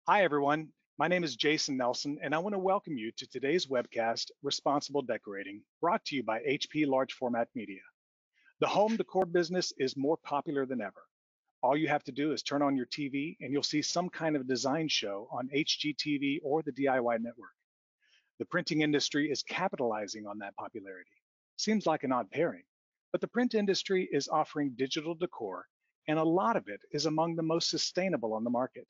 Hi, everyone. My name is Jason Nelson, and I want to welcome you to today's webcast, Responsible Decorating, brought to you by HP Large Format Media. The home decor business is more popular than ever. All you have to do is turn on your TV and you'll see some kind of design show on HGTV or the DIY network. The printing industry is capitalizing on that popularity. Seems like an odd pairing, but the print industry is offering digital decor, and a lot of it is among the most sustainable on the market.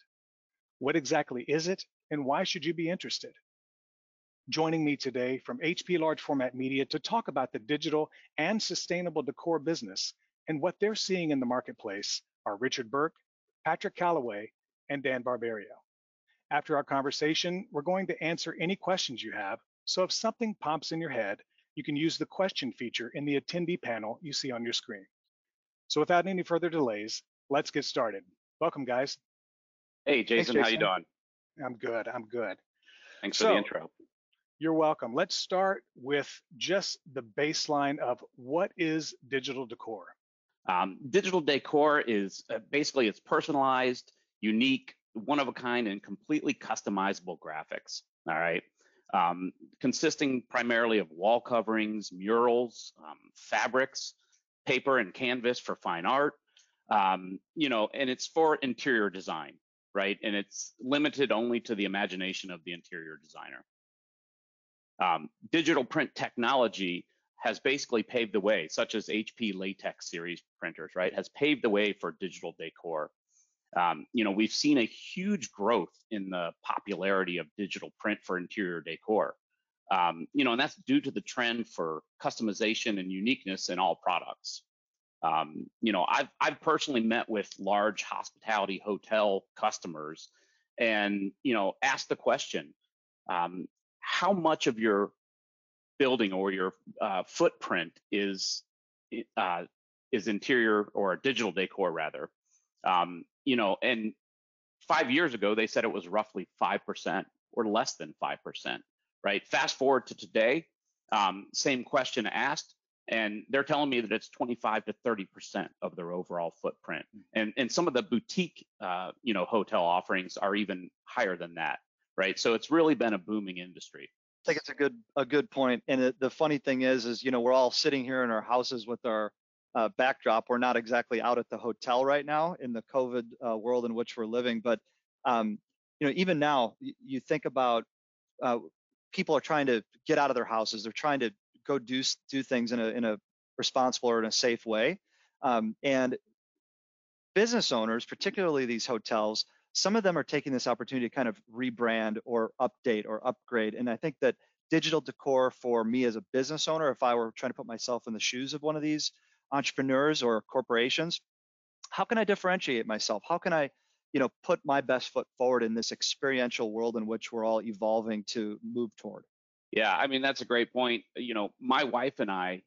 What exactly is it, and why should you be interested? Joining me today from HP Large Format Media to talk about the digital and sustainable decor business and what they're seeing in the marketplace are Richard Burke, Patrick Calloway, and Dan Barbario. After our conversation, we're going to answer any questions you have, so if something pops in your head, you can use the question feature in the attendee panel you see on your screen. So without any further delays, let's get started. Welcome, guys. Hey, Thanks, Jason, how you Jason. doing? I'm good. I'm good. Thanks for the So intro. you're welcome. Let's start with just the baseline of what is digital decor. Digital decor is basically it's personalized, unique, one of a kind, and completely customizable graphics. All right, consisting primarily of wall coverings, murals, fabrics, paper, and canvas for fine art. And it's for interior design, right? And it's limited only to the imagination of the interior designer. Digital print technology has basically paved the way, such as HP latex series printers, right, has paved the way for digital decor. We've seen a huge growth in the popularity of digital print for interior decor. And that's due to the trend for customization and uniqueness in all products. I've personally met with large hospitality hotel customers and, asked the question, how much of your building or your footprint is interior or digital decor rather? And 5 years ago, they said it was roughly 5% or less than 5%, right? Fast forward to today, same question asked, and they're telling me that it's 25 to 30% of their overall footprint. And some of the boutique, hotel offerings are even higher than that, right? So it's really been a booming industry. I think it's a good point. And the funny thing is we're all sitting here in our houses with our backdrop. We're not exactly out at the hotel right now in the COVID world in which we're living. But even now, you think about people are trying to get out of their houses. They're trying to go do things in a responsible or in a safe way. And business owners, particularly these hotels, some of them are taking this opportunity to kind of rebrand or update or upgrade. And I think that digital decor for me as a business owner, if I were trying to put myself in the shoes of one of these entrepreneurs or corporations, how can I differentiate myself? How can I, put my best foot forward in this experiential world in which we're all evolving to move toward? Yeah, I mean, that's a great point. My wife and I,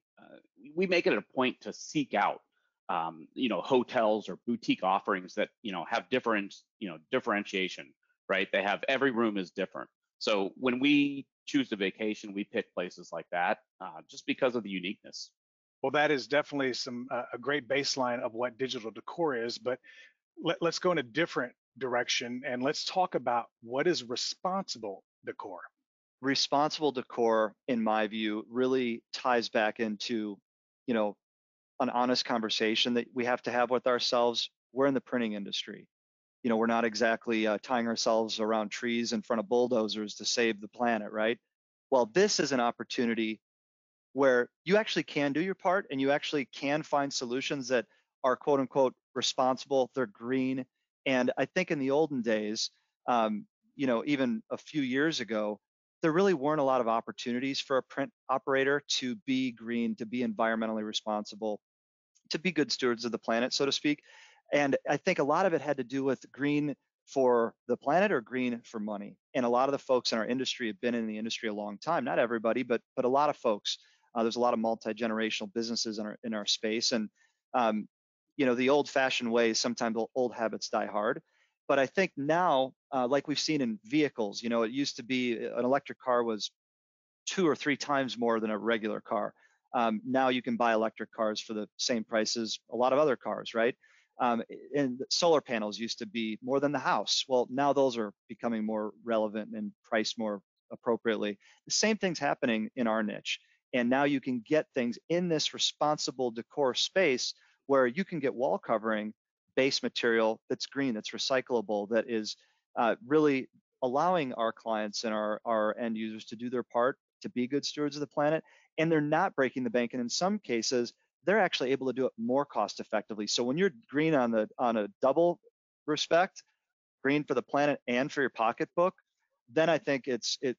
we make it a point to seek out hotels or boutique offerings that, have differentiation, right? They have every room is different. So when we choose a vacation, we pick places like that just because of the uniqueness. Well, that is definitely a great baseline of what digital decor is, but let's go in a different direction and let's talk about what is responsible decor. Responsible decor, in my view, really ties back into, an honest conversation that we have to have with ourselves. We're in the printing industry. We're not exactly tying ourselves around trees in front of bulldozers to save the planet, right? Well, this is an opportunity where you actually can do your part and you actually can find solutions that are quote unquote responsible, they're green. And I think in the olden days, even a few years ago, there really weren't a lot of opportunities for a print operator to be green, to be environmentally responsible, to be good stewards of the planet, so to speak. And I think a lot of it had to do with green for the planet or green for money. And a lot of the folks in our industry have been in the industry a long time. Not everybody, but a lot of folks. There's a lot of multi-generational businesses in our space. And the old-fashioned ways, sometimes old habits die hard. But I think now, like we've seen in vehicles, it used to be an electric car was 2 or 3 times more than a regular car. Now you can buy electric cars for the same price as a lot of other cars, right? And solar panels used to be more than the house. Well, now those are becoming more relevant and priced more appropriately. The same thing's happening in our niche. And now you can get things in this responsible decor space where you can get wall covering base material that's green, that's recyclable, that is really allowing our clients and our end users to do their part to be good stewards of the planet. And they're not breaking the bank. And in some cases, they're actually able to do it more cost effectively. So when you're green on a double respect, green for the planet and for your pocketbook, then I think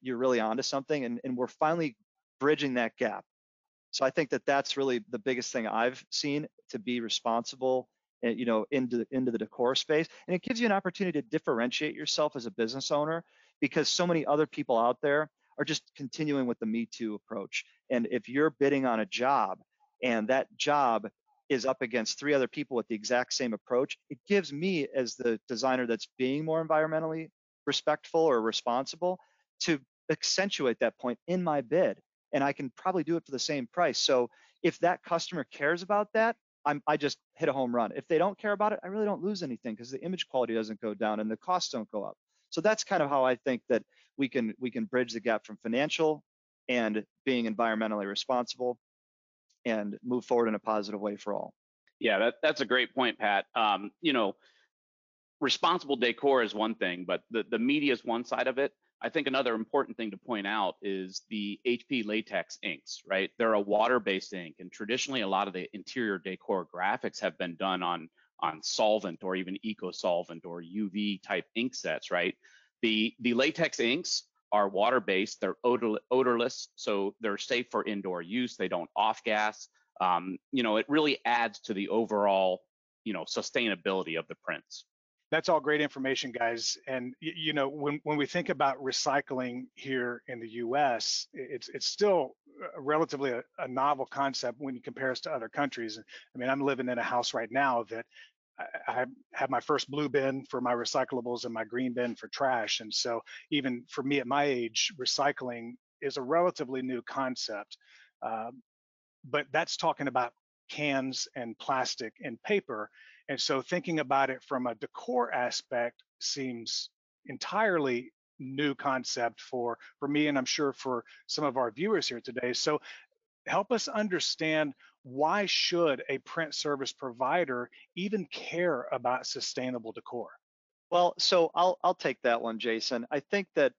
you're really onto something, and we're finally bridging that gap. So I think that that's really the biggest thing I've seen to be responsible, into the decor space, and it gives you an opportunity to differentiate yourself as a business owner, because so many other people out there are just continuing with the Me Too approach. And if you're bidding on a job and that job is up against 3 other people with the exact same approach, it gives me, as the designer that's being more environmentally respectful or responsible, to accentuate that point in my bid. And I can probably do it for the same price. So if that customer cares about that, I just hit a home run. If they don't care about it, I really don't lose anything, because the image quality doesn't go down and the costs don't go up. So that's kind of how I think that we can bridge the gap from financial and being environmentally responsible and move forward in a positive way for all. Yeah, that's a great point, Pat. Responsible decor is one thing, but the media is one side of it. I think another important thing to point out is the HP latex inks, right? They're a water-based ink, and traditionally a lot of the interior decor graphics have been done on solvent or even eco-solvent or UV type ink sets, right? The latex inks are water-based, they're odorless, so they're safe for indoor use, they don't off-gas. It really adds to the overall, sustainability of the prints. That's all great information, guys. And when we think about recycling here in the U.S., it's still relatively a novel concept when you compare us to other countries. I mean, I'm living in a house right now that I have my first blue bin for my recyclables and my green bin for trash. And so even for me at my age, recycling is a relatively new concept. But that's talking about cans and plastic and paper. And so thinking about it from a decor aspect seems entirely new concept for me, and I'm sure for some of our viewers here today. So help us understand, why should a print service provider even care about sustainable decor? Well, so I'll take that one, Jason. I think that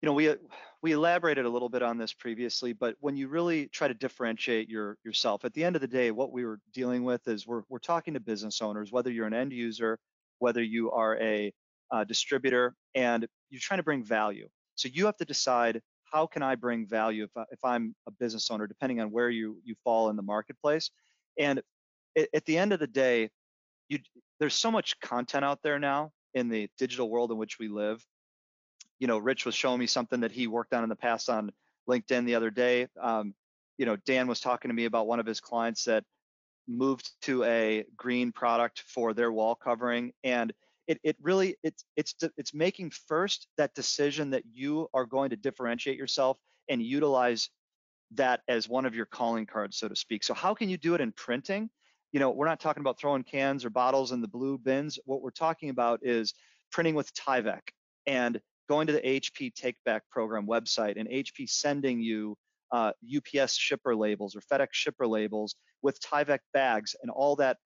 we elaborated a little bit on this previously, but when you really try to differentiate yourself, at the end of the day, what we were dealing with is we're talking to business owners, whether you're an end user, whether you are a distributor, and you're trying to bring value. So you have to decide, how can I bring value if I'm a business owner, depending on where you fall in the marketplace. And at the end of the day, there's so much content out there now in the digital world in which we live. Rich was showing me something that he worked on in the past on LinkedIn the other day. Dan was talking to me about one of his clients that moved to a green product for their wall covering, and it's making first that decision that you are going to differentiate yourself and utilize that as one of your calling cards, so to speak. So how can you do it in printing? We're not talking about throwing cans or bottles in the blue bins. What we're talking about is printing with Tyvek and going to the HP Take Back Program website, and HP sending you UPS shipper labels or FedEx shipper labels with Tyvek bags and all that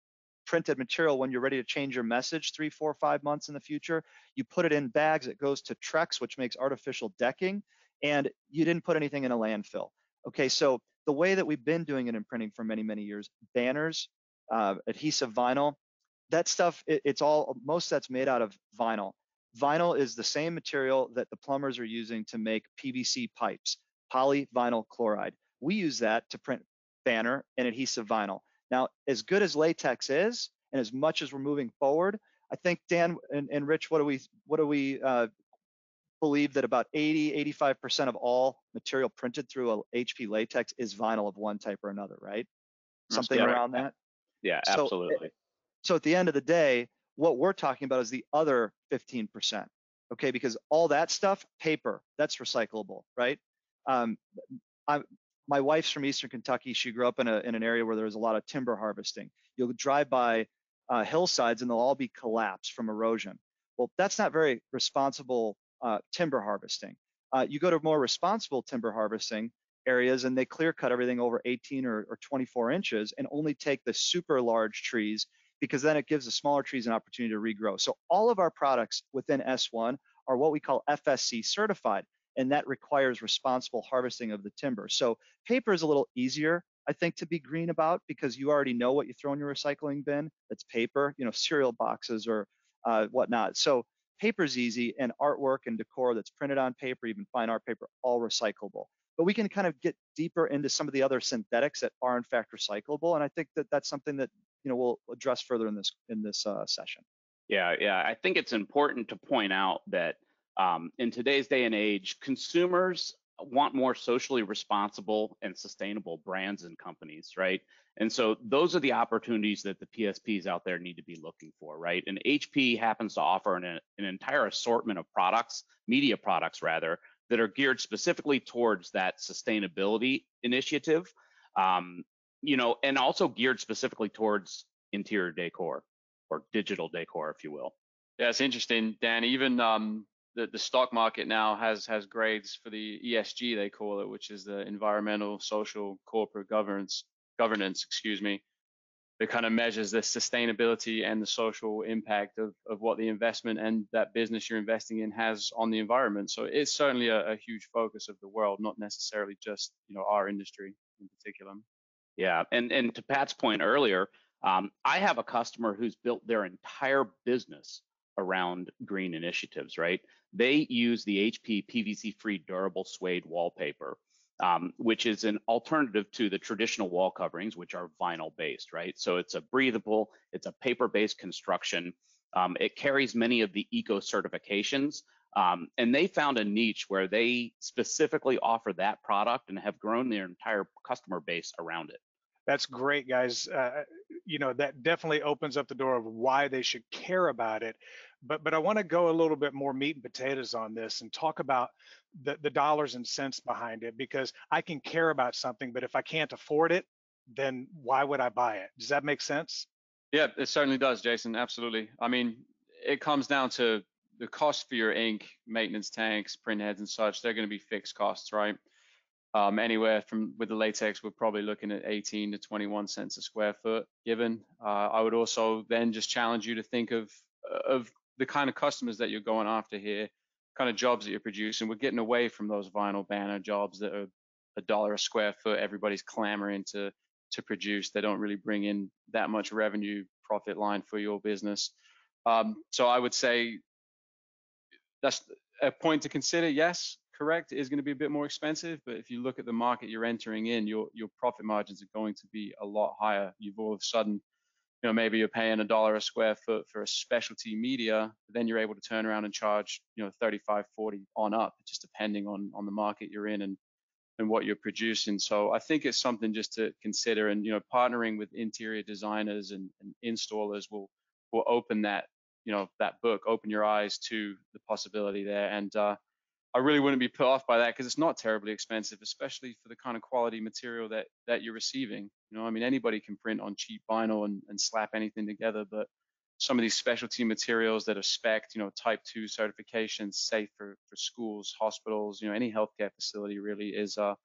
printed material. When you're ready to change your message 3, 4, 5 months in the future, you put it in bags. It goes to Trex, which makes artificial decking, and you didn't put anything in a landfill. Okay, so the way that we've been doing it in printing for many, many years, banners, adhesive vinyl, that stuff, most of that's made out of vinyl. Vinyl is the same material that the plumbers are using to make PVC pipes, polyvinyl chloride. We use that to print banner and adhesive vinyl. Now, as good as latex is, and as much as we're moving forward, I think Dan and Rich, what do we believe that about 85% of all material printed through a HP latex is vinyl of one type or another, right? Something around that. Yeah, absolutely. So at the end of the day, what we're talking about is the other 15%, okay? Because all that stuff, paper, that's recyclable, right? My wife's from Eastern Kentucky. She grew up in an area where there was a lot of timber harvesting. You'll drive by hillsides, and they'll all be collapsed from erosion. Well, that's not very responsible timber harvesting. You go to more responsible timber harvesting areas, and they clear cut everything over 18 or 24 inches and only take the super large trees, because then it gives the smaller trees an opportunity to regrow. So all of our products within S1 are what we call FSC certified, and that requires responsible harvesting of the timber. So paper is a little easier, I think, to be green about, because you already know what you throw in your recycling bin. That's paper, cereal boxes or whatnot. So paper's easy, and artwork and decor that's printed on paper, even fine art paper, all recyclable. But we can kind of get deeper into some of the other synthetics that are in fact recyclable, and I think that that's something that we'll address further in this session. Yeah, I think it's important to point out that in today's day and age, consumers want more socially responsible and sustainable brands and companies, right? And so those are the opportunities that the PSPs out there need to be looking for, right? And HP happens to offer an entire assortment of products, media products rather, that are geared specifically towards that sustainability initiative, and also geared specifically towards interior decor or digital decor, if you will. Yeah, it's interesting, Dan. Even the stock market now has grades for the ESG, they call it, which is the environmental, social, corporate governance. Excuse me. That kind of measures the sustainability and the social impact of what the investment and that business you're investing in has on the environment. So it's certainly a huge focus of the world, not necessarily just our industry in particular. Yeah, and to Pat's point earlier, I have a customer who's built their entire business around green initiatives, right? They use the HP PVC-free durable suede wallpaper, which is an alternative to the traditional wall coverings, which are vinyl-based, right? So it's a breathable, it's a paper-based construction. It carries many of the eco certifications, and they found a niche where they specifically offer that product and have grown their entire customer base around it. That's great, guys. That definitely opens up the door of why they should care about it. But I want to go a little bit more meat and potatoes on this and talk about the dollars and cents behind it, because I can care about something, but if I can't afford it, then why would I buy it? Does that make sense? Yeah, it certainly does, Jason. Absolutely. I mean, it comes down to the cost for your ink, maintenance tanks, print heads and such. They're going to be fixed costs, right? Anywhere from, with the latex, we're probably looking at 18 to 21 cents a square foot given. I would also then just challenge you to think of the kind of customers that you're going after here, kind of jobs that you're producing. We're getting away from those vinyl banner jobs that are $1 a square foot. Everybody's clamoring to produce. They don't really bring in that much revenue profit line for your business. So I would say that's a point to consider. Yes, correct, it is going to be a bit more expensive, but if you look at the market you're entering in, your profit margins are going to be a lot higher. You've all of a sudden, maybe you're paying $1 a square foot for a specialty media, but then you're able to turn around and charge, 35, 40 on up, just depending on the market you're in and what you're producing. So I think it's something just to consider, and partnering with interior designers and installers will open that that book, open your eyes to the possibility there. And I really wouldn't be put off by that, because it's not terribly expensive, especially for the kind of quality material that you're receiving. I mean, anybody can print on cheap vinyl and slap anything together, but some of these specialty materials that are spec'd, type 2 certifications, safe for schools, hospitals, any healthcare facility really is a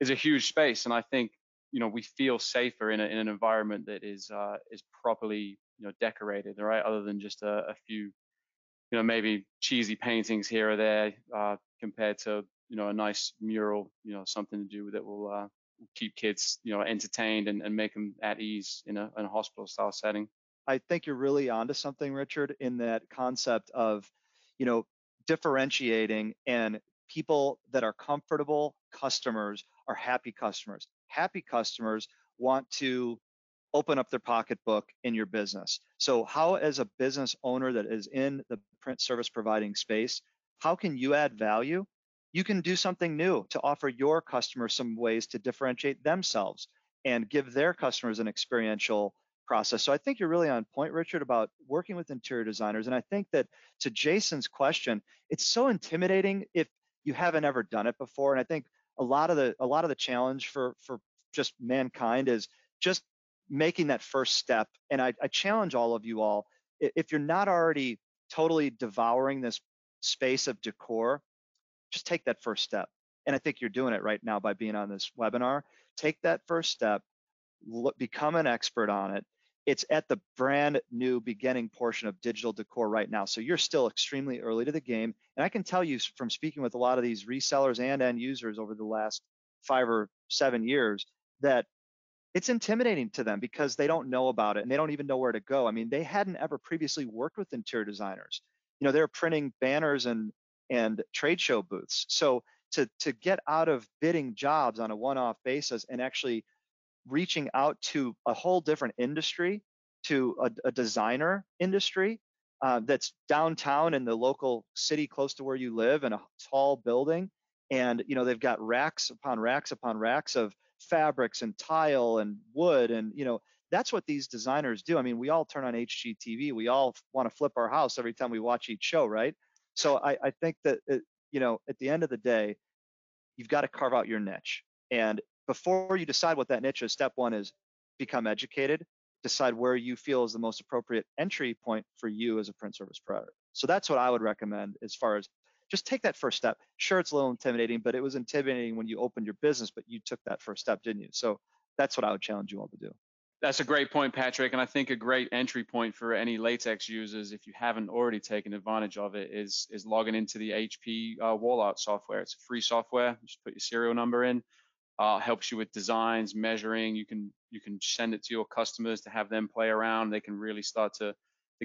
huge space. And I think, we feel safer in an environment that is properly, decorated, right? Other than just a few, maybe cheesy paintings here or there, compared to, a nice mural, something to do that will keep kids, entertained and make them at ease in a hospital style setting. I think you're really onto something, Richard, in that concept of, differentiating, and people that are comfortable customers are happy customers. Happy customers want to open up their pocketbook in your business. So how, as a business owner that is in the print service providing space, how can you add value? You can do something new to offer your customers some ways to differentiate themselves and give their customers an experiential process. So I think you're really on point, Richard, about working with interior designers. And I think that, to Jason's question, it's so intimidating if you haven't ever done it before. And I think a lot of the challenge for just mankind is just making that first step. And I challenge all of you all, if you're not already totally devouring this space of decor, just take that first step. And I think you're doing it right now by being on this webinar. Take that first step, become an expert on it. It's at the brand new beginning portion of digital decor right now. So you're still extremely early to the game. And I can tell you from speaking with a lot of these resellers and end users over the last 5 or 7 years that it's intimidating to them because they don't know about it and they don't even know where to go. I mean, they hadn't ever previously worked with interior designers. You know, they're printing banners and trade show booths. So to get out of bidding jobs on a one-off basis and actually reaching out to a whole different industry, to a designer industry that's downtown in the local city close to where you live in a tall building. And, you know, they've got racks upon racks upon racks of fabrics and tile and wood. And, you know, that's what these designers do. I mean, we all turn on HGTV. We all want to flip our house every time we watch each show, right? So I think that, you know, at the end of the day, you've got to carve out your niche. And before you decide what that niche is, step one is become educated, decide where you feel is the most appropriate entry point for you as a print service provider. So that's what I would recommend as far as just take that first step. Sure, it's a little intimidating, but it was intimidating when you opened your business, but you took that first step, didn't you? So that's what I would challenge you all to do. That's a great point, Patrick. And I think a great entry point for any latex users, if you haven't already taken advantage of it, is logging into the HP wall art software. It's a free software. Just put your serial number in. Helps you with designs, measuring. You can send it to your customers to have them play around. They can really start to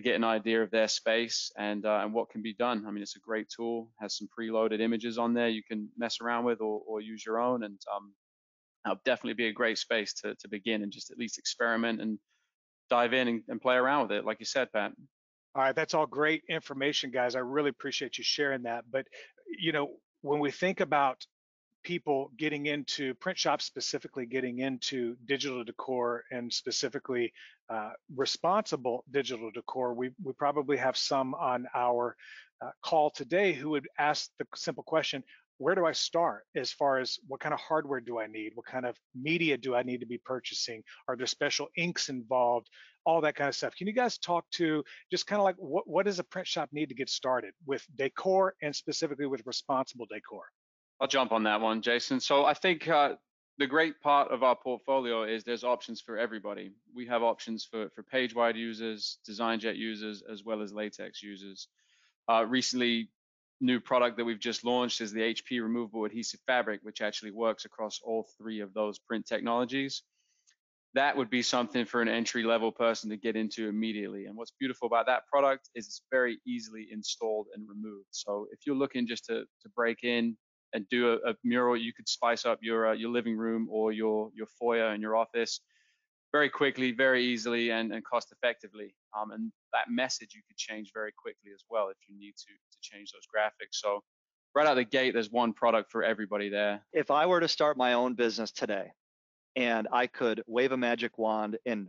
get an idea of their space and what can be done. I mean, it's a great tool. Has some preloaded images on there you can mess around with or use your own. And that'll definitely be a great space to begin and just at least experiment and dive in and play around with it, like you said, Pat. All right, that's all great information, guys. I really appreciate you sharing that. But, you know, when we think about people getting into print shops, specifically getting into digital decor and specifically responsible digital decor, we probably have some on our call today who would ask the simple question, where do I start as far as what kind of hardware do I need? What kind of media do I need to be purchasing? Are there special inks involved? All that kind of stuff. Can you guys talk to just kind of like what does a print shop need to get started with decor and specifically with responsible decor? I'll jump on that one, Jason. So I think the great part of our portfolio is there's options for everybody. We have options for page-wide users, DesignJet users, as well as latex users. Recently, new product that we've just launched is the HP removable adhesive fabric, which actually works across all 3 of those print technologies. That would be something for an entry-level person to get into immediately. And what's beautiful about that product is it's very easily installed and removed. So if you're looking just to break in and do a mural, you could spice up your living room or your foyer in your office very quickly, very easily, and cost effectively. And that message you could change very quickly as well if you need to change those graphics. So right out the gate, there's one product for everybody there. If I were to start my own business today and I could wave a magic wand and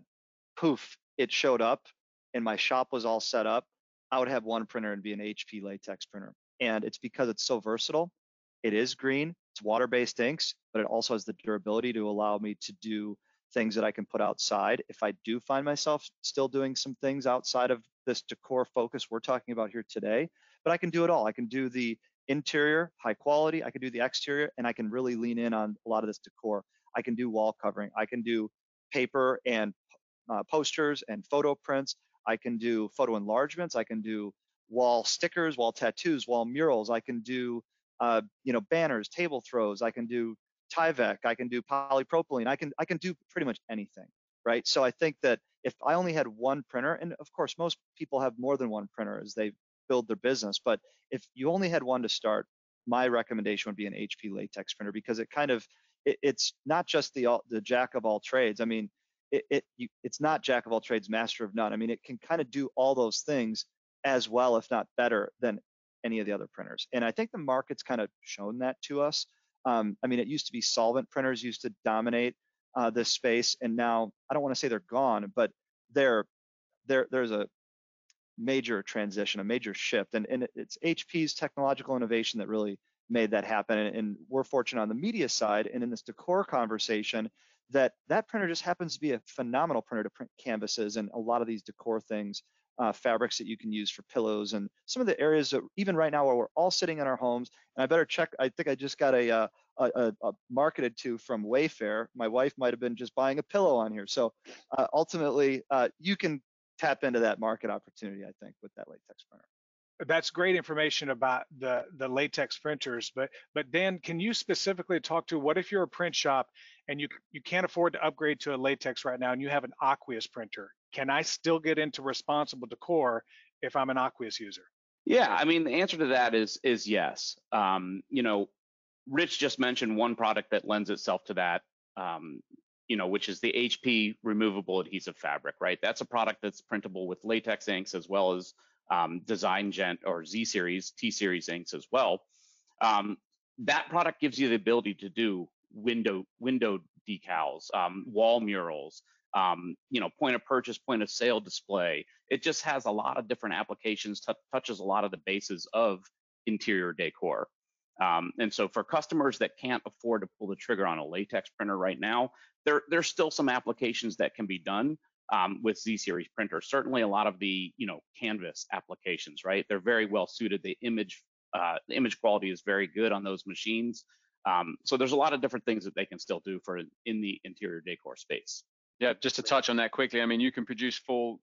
poof, it showed up and my shop was all set up, I would have one printer and be an HP latex printer. And it's because it's so versatile. It is green, it's water-based inks, but it also has the durability to allow me to do things that I can put outside. If I do find myself still doing some things outside of this decor focus we're talking about here today, but I can do it all. I can do the interior, high quality, I can do the exterior, and I can really lean in on a lot of this decor. I can do wall covering, I can do paper and posters and photo prints, I can do photo enlargements, I can do wall stickers, wall tattoos, wall murals, I can do banners, table throws, I can do Tyvek, I can do polypropylene, I can do pretty much anything, right? So I think that if I only had one printer, and of course most people have more than one printer as they build their business, but if you only had one to start, my recommendation would be an HP latex printer because it's not just the jack of all trades. I mean, it's not jack of all trades, master of none. I mean, it can kind of do all those things as well, if not better than any of the other printers. And I think the market's kind of shown that to us. I mean, it used to be solvent printers used to dominate this space, and now I don't want to say they're gone, but there's a major transition, a major shift, and it's HP's technological innovation that really made that happen. And we're fortunate on the media side, and in this decor conversation, that printer just happens to be a phenomenal printer to print canvases and a lot of these decor things, fabrics that you can use for pillows and some of the areas that even right now where we're all sitting in our homes. And I better check. I think I just got a marketed to from Wayfair. My wife might have been just buying a pillow on here. So ultimately, you can tap into that market opportunity, I think, with that latex printer. That's great information about the latex printers, but Dan, can you specifically talk to what if you're a print shop and you can't afford to upgrade to a latex right now and you have an Aqueous printer? Can I still get into responsible decor if I'm an Aqueous user? Yeah, I mean, the answer to that is yes. You know, Rich just mentioned one product that lends itself to that, you know, which is the HP removable adhesive fabric, right? That's a product that's printable with latex inks as well as Design Gent or Z series, T series inks as well. That product gives you the ability to do window decals, wall murals, you know, point of purchase, point of sale display. It just has a lot of different applications, touches a lot of the bases of interior decor. And so for customers that can't afford to pull the trigger on a latex printer right now, there's still some applications that can be done with Z series printers. Certainly a lot of the, you know, canvas applications, right? They're very well suited. The image quality is very good on those machines. So there's a lot of different things that they can still do for in the interior decor space. Yeah, just to touch on that quickly, I mean, you can produce full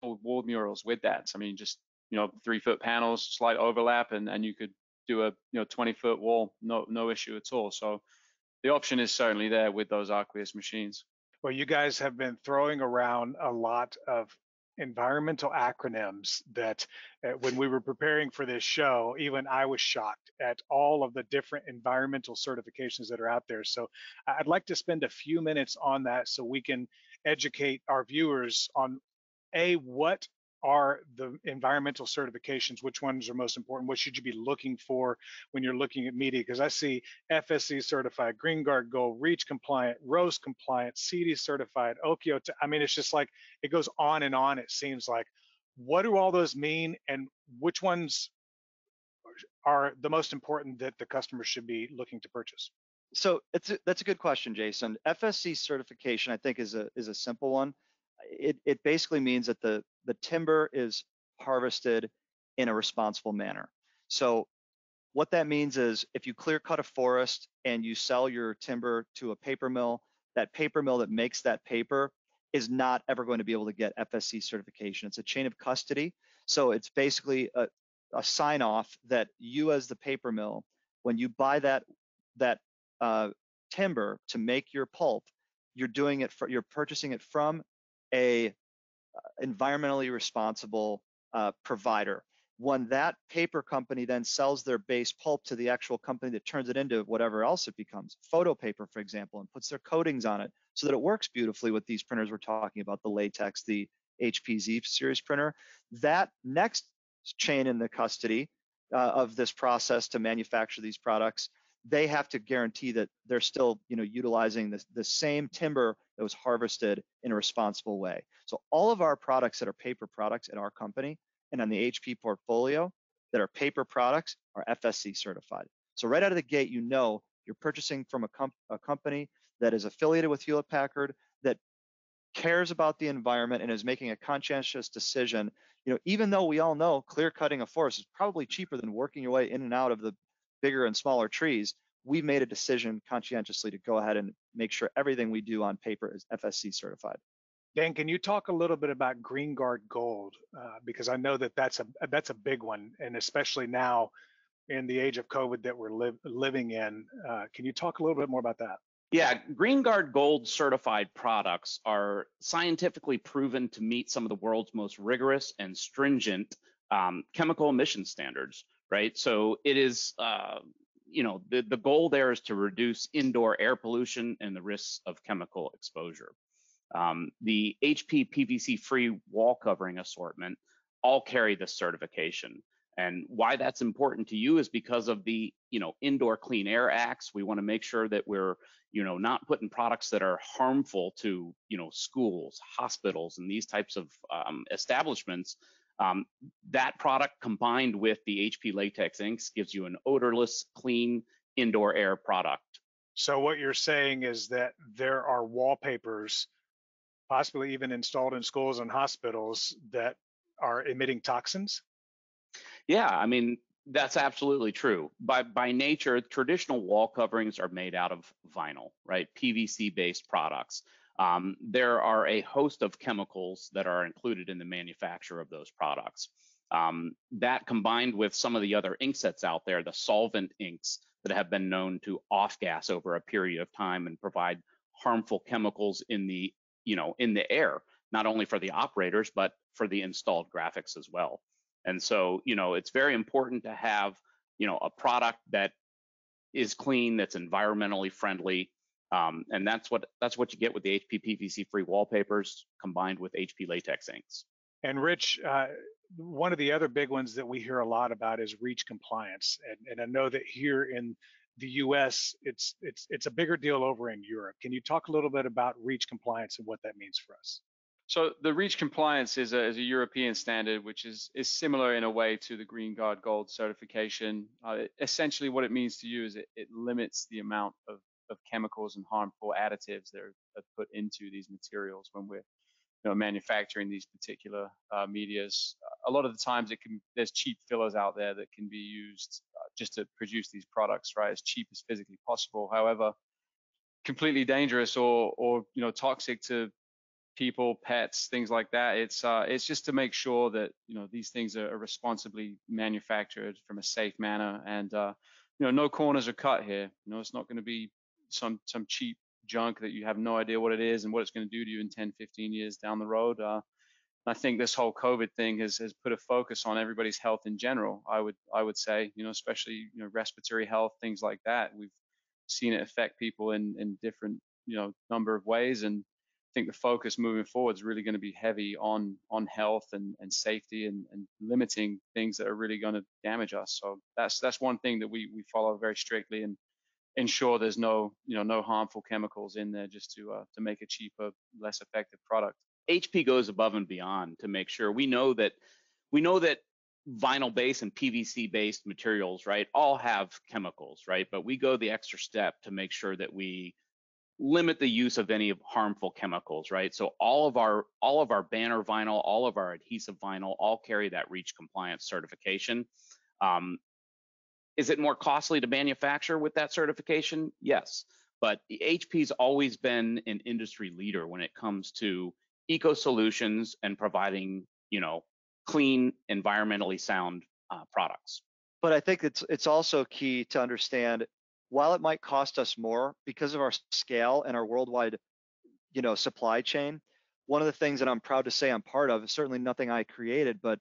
wall murals with that. I mean, just, you know, 3-foot panels, slight overlap, and you could do a, you know, 20-foot wall, no issue at all. So the option is certainly there with those Aqueous machines. Well, you guys have been throwing around a lot of environmental acronyms that when we were preparing for this show, even I was shocked at all of the different environmental certifications that are out there. So I'd like to spend a few minutes on that so we can educate our viewers on what are the environmental certifications, which ones are most important, what should you be looking for when you're looking at media? Because I see FSC certified, Green Guard Gold, REACH compliant, ROSE compliant, CD certified, OKIO. I mean, it's just like, it goes on and on, it seems like. What do all those mean, and which ones are the most important that the customer should be looking to purchase? So that's a good question, Jason. FSC certification, I think, is a simple one. It basically means that the timber is harvested in a responsible manner. So what that means is if you clear cut a forest and you sell your timber to a paper mill, that paper mill that makes that paper is not ever going to be able to get FSC certification. It's a chain of custody. So it's basically a sign off that you as the paper mill, when you buy that timber to make your pulp, you're purchasing it from a environmentally responsible provider. When that paper company then sells their base pulp to the actual company that turns it into whatever else it becomes, photo paper, for example, and puts their coatings on it so that it works beautifully with these printers we're talking about, the latex, the HP Z series printer, that next chain in the custody of this process to manufacture these products, they have to guarantee that they're still, you know, utilizing the same timber that was harvested in a responsible way. So all of our products that are paper products at our company and on the HP portfolio that are paper products are FSC certified. So right out of the gate, you know you're purchasing from a company that is affiliated with Hewlett Packard, that cares about the environment and is making a conscientious decision. You know, even though we all know clear cutting a forest is probably cheaper than working your way in and out of the bigger and smaller trees, we've made a decision conscientiously to go ahead and make sure everything we do on paper is FSC certified. Dan, can you talk a little bit about Green Guard Gold? Because I know that that's a big one, and especially now in the age of COVID that we're living in. Can you talk a little bit more about that? Yeah, Green Guard Gold certified products are scientifically proven to meet some of the world's most rigorous and stringent chemical emission standards, right? So it is, you know, the goal there is to reduce indoor air pollution and the risks of chemical exposure. The HP PVC-free wall covering assortment all carry this certification. And why that's important to you is because of the, you know, Indoor Clean Air Acts. We want to make sure that we're, you know, not putting products that are harmful to, you know, schools, hospitals, and these types of establishments. That product combined with the HP latex inks gives you an odorless, clean indoor air product. So what you're saying is that there are wallpapers, possibly even installed in schools and hospitals, that are emitting toxins? Yeah, I mean, that's absolutely true. By nature, traditional wall coverings are made out of vinyl, right? PVC-based products. There are a host of chemicals that are included in the manufacture of those products. That combined with some of the other inksets out there, the solvent inks that have been known to off-gas over a period of time and provide harmful chemicals in the, in the air, not only for the operators, but for the installed graphics as well. And so, it's very important to have, a product that is clean, that's environmentally friendly. And that's what you get with the HP PVC free wallpapers combined with HP latex inks. And Rich, one of the other big ones that we hear a lot about is REACH compliance. And I know that here in the US, it's a bigger deal over in Europe. Can you talk a little bit about REACH compliance and what that means for us? So the REACH compliance is a European standard, which is similar in a way to the Green Guard Gold certification. Essentially, what it means to you is it limits the amount of chemicals and harmful additives that are put into these materials when we're manufacturing these particular medias. A lot of the times there's cheap fillers out there that can be used just to produce these products, right, as cheap as physically possible. However, completely dangerous or toxic to people, pets, things like that. It's just to make sure that these things are responsibly manufactured from a safe manner, and no corners are cut here. It's not going to be some cheap junk that you have no idea what it is and what it's going to do to you in 10, 15 years down the road. I think this whole COVID thing has put a focus on everybody's health in general. I would say, especially respiratory health, things like that. We've seen it affect people in different number of ways, and I think the focus moving forward is really going to be heavy on health and safety and limiting things that are really going to damage us. So that's one thing that we follow very strictly and ensure there's no harmful chemicals in there just to make a cheaper, less effective product. HP goes above and beyond to make sure we know that vinyl based and PVC based materials, right, all have chemicals, right? But we go the extra step to make sure that we limit the use of any harmful chemicals, right? So all of our banner vinyl, all of our adhesive vinyl, all carry that REACH compliance certification. Is it more costly to manufacture with that certification? Yes, but HP's always been an industry leader when it comes to eco solutions and providing, clean, environmentally sound products. But I think it's also key to understand, while it might cost us more because of our scale and our worldwide, supply chain, one of the things that I'm proud to say I'm part of is certainly nothing I created, but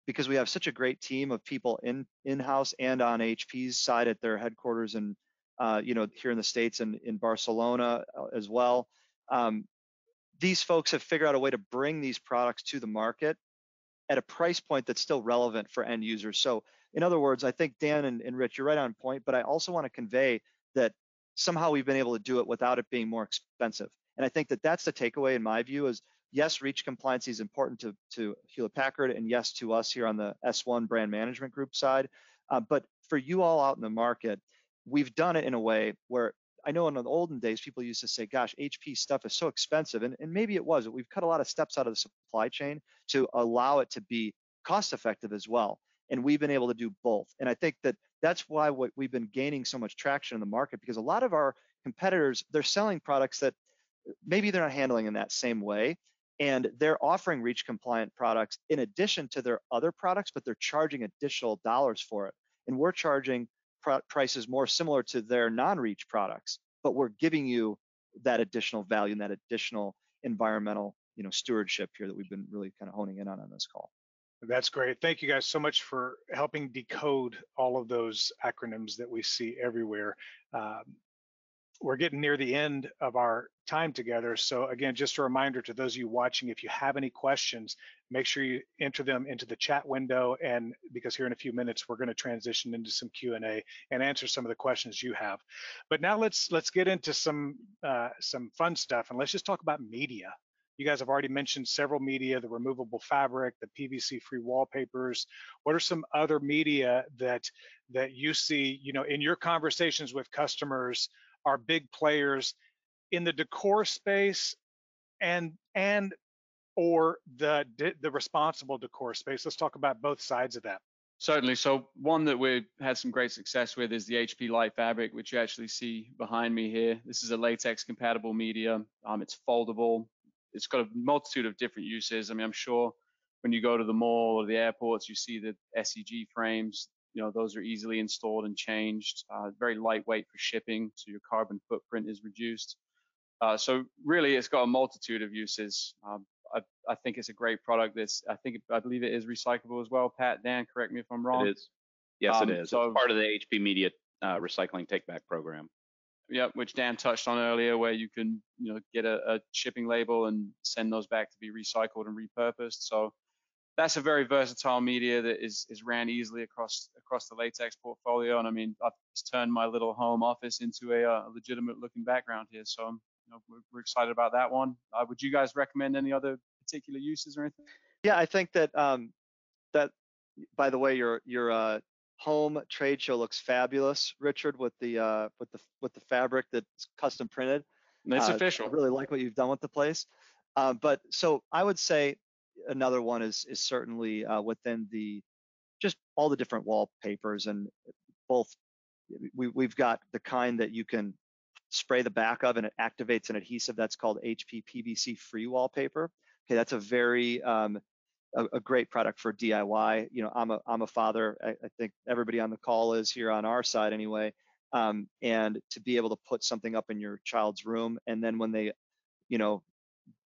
because we have such a great team of people in-house and on HP's side at their headquarters and here in the States and in Barcelona as well. These folks have figured out a way to bring these products to the market at a price point that's still relevant for end users. So in other words, I think Dan and Rich, you're right on point, but I also want to convey that somehow we've been able to do it without it being more expensive. And I think that that's the takeaway in my view is, yes, REACH compliance is important to Hewlett-Packard and yes, to us here on the S1 brand management group side. But for you all out in the market, we've done it in a way where I know in the olden days, people used to say, gosh, HP stuff is so expensive. And maybe it was, but we've cut a lot of steps out of the supply chain to allow it to be cost effective as well. And we've been able to do both. And I think that that's why we've been gaining so much traction in the market, because a lot of our competitors, they're selling products that maybe they're not handling in that same way. And they're offering REACH compliant products in addition to their other products, but they're charging additional dollars for it. And we're charging prices more similar to their non-REACH products, but we're giving you that additional value and that additional environmental stewardship here that we've been really kind of honing in on this call. That's great. Thank you guys so much for helping decode all of those acronyms that we see everywhere. We're getting near the end of our time together. So again, just a reminder to those of you watching, if you have any questions, make sure you enter them into the chat window. And because here in a few minutes, we're going to transition into some Q&A and answer some of the questions you have. But now let's get into some fun stuff, and let's just talk about media. You guys have already mentioned several media, the removable fabric, the PVC-free wallpapers. What are some other media that you see, in your conversations with customers are big players in the decor space and or the responsible decor space? Let's talk about both sides of that. Certainly. So one that we've had some great success with is the HP Light Fabric, which you actually see behind me here. This is a latex compatible media. It's foldable. It's got a multitude of different uses. I mean, I'm sure when you go to the mall or the airports, you see the SEG frames. Those are easily installed and changed. Very lightweight for shipping, so your carbon footprint is reduced. So really, it's got a multitude of uses. I think it's a great product. I believe it is recyclable as well. Pat, Dan, correct me if I'm wrong. It is. Yes, it is. So it's part of the HP Media recycling take back program. Yep, which Dan touched on earlier, where you can get a shipping label and send those back to be recycled and repurposed. So that's a very versatile media that is ran easily across the latex portfolio. And I mean, I've just turned my little home office into a legitimate looking background here. So we're excited about that one. Would you guys recommend any other particular uses or anything? Yeah, I think that that, by the way, your home trade show looks fabulous, Richard, with the fabric that's custom printed. It's official. I really like what you've done with the place. But so I would say another one is certainly within just all the different wallpapers, and both we've got the kind that you can spray the back of and it activates an adhesive that's called HP PVC free wallpaper. Okay, that's a very a great product for DIY. I'm a father. I think everybody on the call is here on our side anyway. And to be able to put something up in your child's room, and then when they,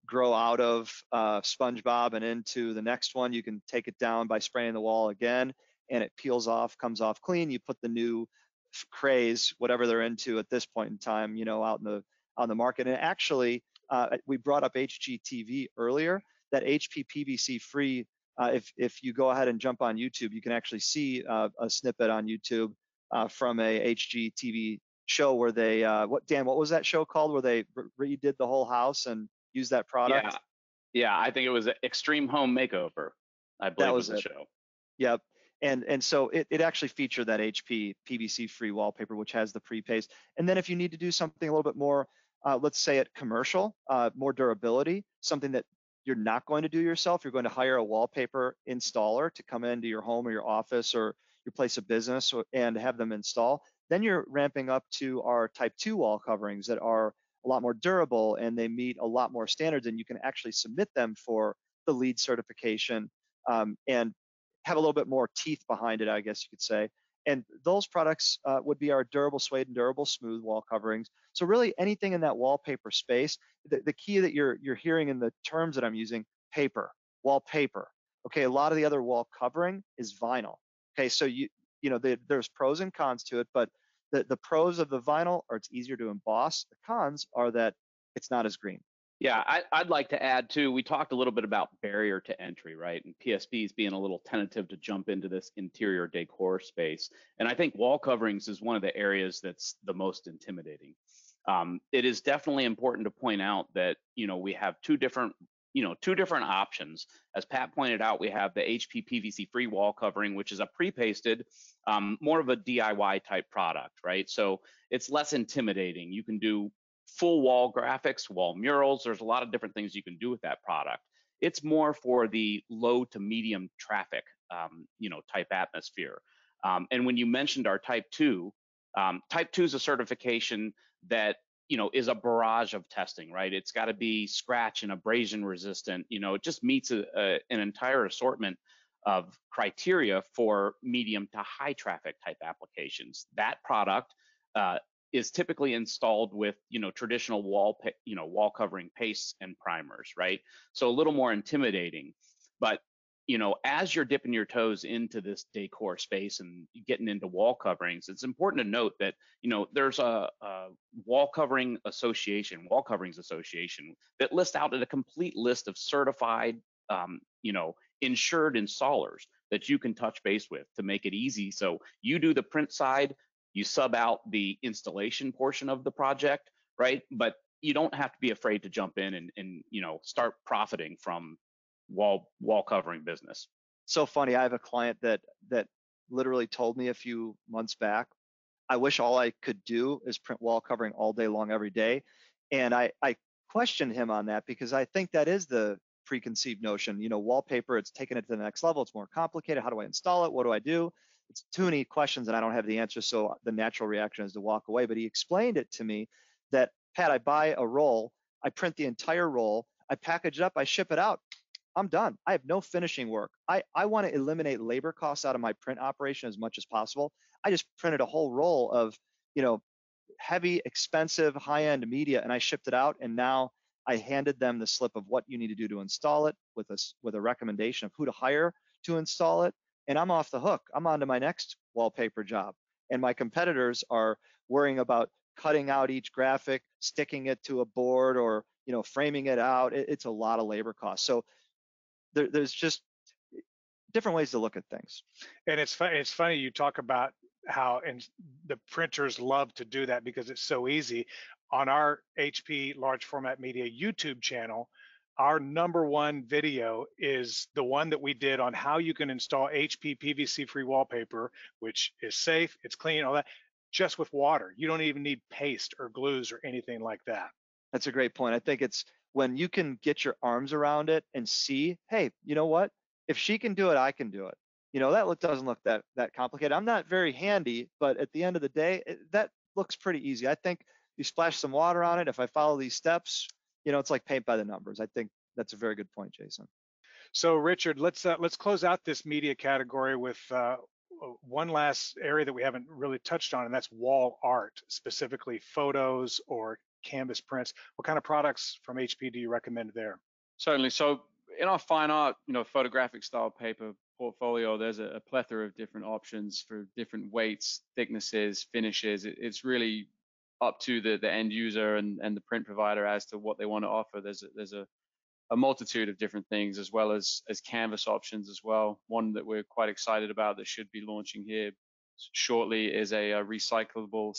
grow out of SpongeBob and into the next one, you can take it down by spraying the wall again, and it peels off, comes off clean. You put the new craze, whatever they're into at this point in time, out on the market. And actually, we brought up HGTV earlier. That HP PVC free. If you go ahead and jump on YouTube, you can actually see a snippet on YouTube from a HGTV show where they what was that show called, where they redid the whole house and used that product? Yeah, I think it was Extreme Home Makeover, I believe that was the it. show. Yep. And so it actually featured that HP PVC free wallpaper, which has the pre-paste. And then if you need to do something a little bit more, let's say it commercial, more durability, something that you're not going to do yourself, you're going to hire a wallpaper installer to come into your home or your office or your place of business and have them install. Then you're ramping up to our type 2 wall coverings that are a lot more durable, and they meet a lot more standards, and you can actually submit them for the LEED certification and have a little bit more teeth behind it, I guess you could say. And those products would be our durable suede and durable smooth wall coverings. So really anything in that wallpaper space, the key that you're hearing in the terms that I'm using, paper, wallpaper. Okay, a lot of the other wall covering is vinyl. Okay, so there's pros and cons to it, but the pros of the vinyl are it's easier to emboss. The cons are that it's not as green. Yeah, I'd like to add too, we talked a little bit about barrier to entry, right? And PSBs being a little tentative to jump into this interior decor space. And I think wall coverings is one of the areas that's the most intimidating. It is definitely important to point out that, we have two different options. As Pat pointed out, we have the HP PVC free wall covering, which is a pre-pasted, more of a DIY type product, right? So it's less intimidating. You can do full wall graphics, wall murals. There's a lot of different things you can do with that product. It's more for the low to medium traffic, type atmosphere. And when you mentioned our type 2 is a certification that, is a barrage of testing, right? It's got to be scratch and abrasion resistant. It just meets an entire assortment of criteria for medium to high traffic type applications. That product is typically installed with traditional wall covering pastes and primers, right? So a little more intimidating. But as you're dipping your toes into this decor space and getting into wall coverings, it's important to note that there's a wall coverings association that lists out a complete list of certified insured installers that you can touch base with to make it easy. So you do the print side, you sub out the installation portion of the project, right? But you don't have to be afraid to jump in and start profiting from wall covering business. So funny. I have a client that literally told me a few months back, I wish all I could do is print wall covering all day long every day. And I questioned him on that, because I think that is the preconceived notion. Wallpaper, it's taken it to the next level. It's more complicated. How do I install it? What do I do? It's too many questions and I don't have the answer. So the natural reaction is to walk away. But he explained it to me that, Pat, I buy a roll, I print the entire roll, I package it up, I ship it out. I'm done. I have no finishing work. I want to eliminate labor costs out of my print operation as much as possible. I just printed a whole roll of, heavy, expensive, high-end media, and I shipped it out. And now I handed them the slip of what you need to do to install it, with a recommendation of who to hire to install it. And I'm off the hook. I'm on to my next wallpaper job. And my competitors are worrying about cutting out each graphic, sticking it to a board, or framing it out. It's a lot of labor costs. So there's just different ways to look at things. And it's funny you talk about how, and the printers love to do that because it's so easy. On our HP large format media YouTube channel, our #1 video is the one that we did on how you can install HP PVC free wallpaper, which is safe, it's clean, all that, just with water. You don't even need paste or glues or anything like that. That's a great point. I think it's when you can get your arms around it and see, hey, you know what? If she can do it, I can do it. That doesn't look that complicated. I'm not very handy, but at the end of the day, that looks pretty easy. I think you splash some water on it. If I follow these steps, it's like paint by the numbers. I think that's a very good point, Jason. So Richard, let's close out this media category with one last area that we haven't really touched on, and that's wall art, specifically photos or canvas prints. What kind of products from HP do you recommend there? Certainly. So in our fine art, photographic style paper portfolio, there's a plethora of different options for different weights, thicknesses, finishes. It's really up to the end user and the print provider as to what they want to offer. There's a multitude of different things, as well as canvas options as well. One that we're quite excited about that should be launching here shortly is a recycled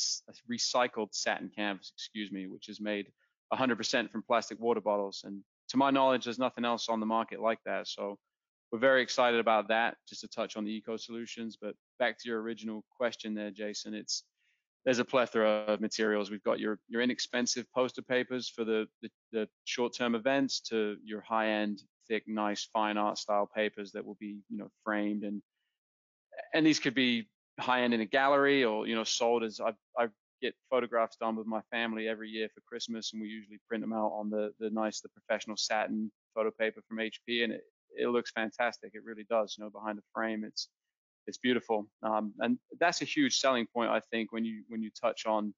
satin canvas, which is made 100% from plastic water bottles. And to my knowledge, there's nothing else on the market like that. So we're very excited about that, just to touch on the eco solutions. But back to your original question there, Jason, there's a plethora of materials. We've got your inexpensive poster papers for the short-term events, to your high-end, thick, nice, fine art style papers that will be, framed, and these could be high-end in a gallery, or sold as I get photographs done with my family every year for Christmas, and we usually print them out on the professional satin photo paper from HP, and it looks fantastic. It really does. Behind the frame, it's beautiful, and that's a huge selling point, I think, when you touch on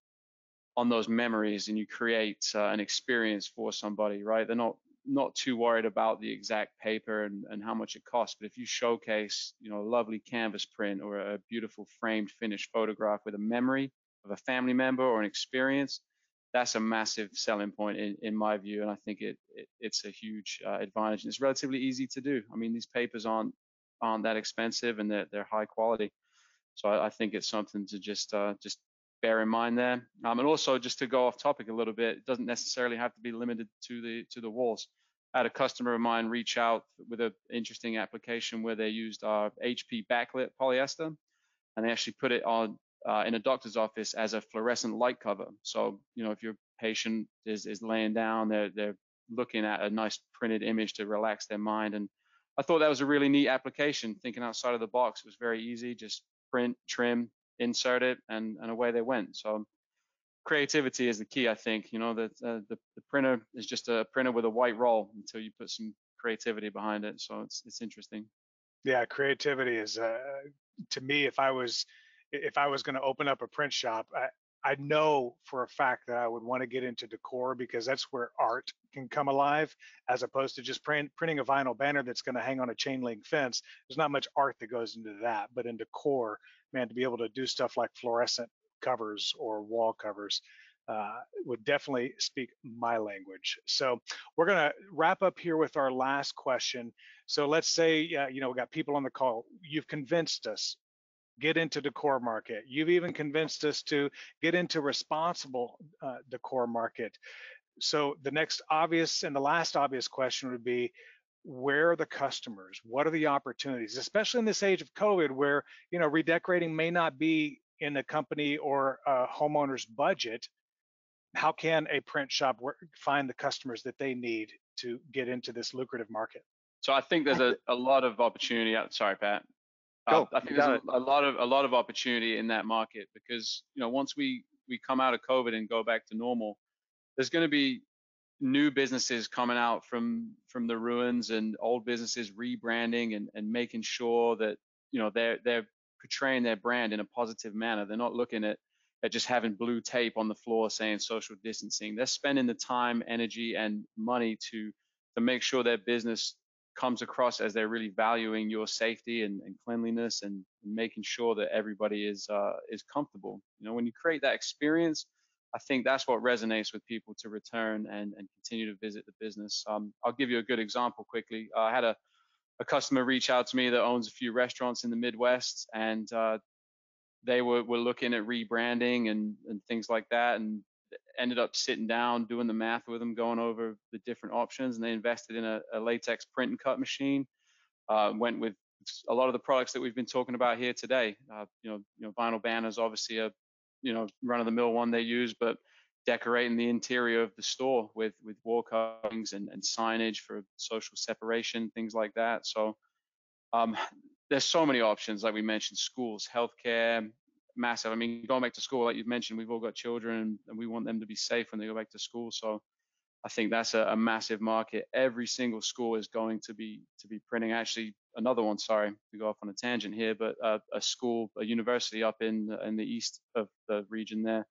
those memories and you create an experience for somebody, right? They're not too worried about the exact paper and how much it costs, but if you showcase, a lovely canvas print or a beautiful framed finished photograph with a memory of a family member or an experience, that's a massive selling point in my view, and I think it's a huge advantage. And it's relatively easy to do. I mean, these papers aren't that expensive, and they're high quality. So I think it's something to just bear in mind there. And also, just to go off topic a little bit, it doesn't necessarily have to be limited to the walls. I had a customer of mine reach out with an interesting application where they used our HP backlit polyester, and they actually put it on in a doctor's office as a fluorescent light cover. So if your patient is laying down, they're looking at a nice printed image to relax their mind. And I thought that was a really neat application. Thinking outside of the box, it was very easy. Just print, trim, insert it, and away they went. So creativity is the key, I think. The printer is just a printer with a white roll until you put some creativity behind it. So it's interesting. Yeah, creativity is to me, if I was going to open up a print shop, I know for a fact that I would want to get into decor, because that's where art can come alive, as opposed to just printing a vinyl banner that's going to hang on a chain link fence. There's not much art that goes into that, but in decor, man, to be able to do stuff like fluorescent covers or wall covers would definitely speak my language. So we're going to wrap up here with our last question. So let's say, we got people on the call. You've convinced us, get into decor market. You've even convinced us to get into responsible decor market. So the next obvious and the last obvious question would be, where are the customers? What are the opportunities, especially in this age of COVID where, redecorating may not be in a company or a homeowner's budget? How can a print shop find the customers that they need to get into this lucrative market? So I think there's a lot of opportunity out. Sorry, Pat. Go. I think You there's got it. a lot of opportunity in that market because once we come out of COVID and go back to normal, there's going to be new businesses coming out from the ruins and old businesses rebranding and making sure that they're portraying their brand in a positive manner. They're not looking at just having blue tape on the floor saying social distancing. They're spending the time, energy, and money to make sure their business comes across as they're really valuing your safety and cleanliness and making sure that everybody is comfortable. When you create that experience, I think that's what resonates with people to return and continue to visit the business. I'll give you a good example quickly. I had a customer reach out to me that owns a few restaurants in the Midwest, and they were looking at rebranding and things like that, and ended up sitting down, doing the math with them, going over the different options, and they invested in a latex print and cut machine. Went with a lot of the products that we've been talking about here today. Vinyl banners, obviously a run-of-the-mill one they use, but decorating the interior of the store with wall coverings and signage for social separation, things like that. So there's so many options, like we mentioned, schools, healthcare, massive. I mean, going back to school, like you've mentioned, we've all got children and we want them to be safe when they go back to school. So I think that's a massive market. Every single school is going to be printing. Actually, another one, sorry to go off on a tangent here, but a university up in the east of the region there,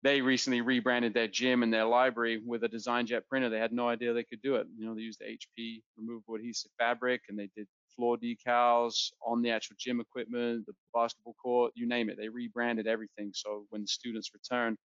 they recently rebranded their gym and their library with a design jet printer. They had no idea they could do it. They used the HP removable adhesive fabric, and they did floor decals on the actual gym equipment, the basketball court, you name it. They rebranded everything. So when the students return,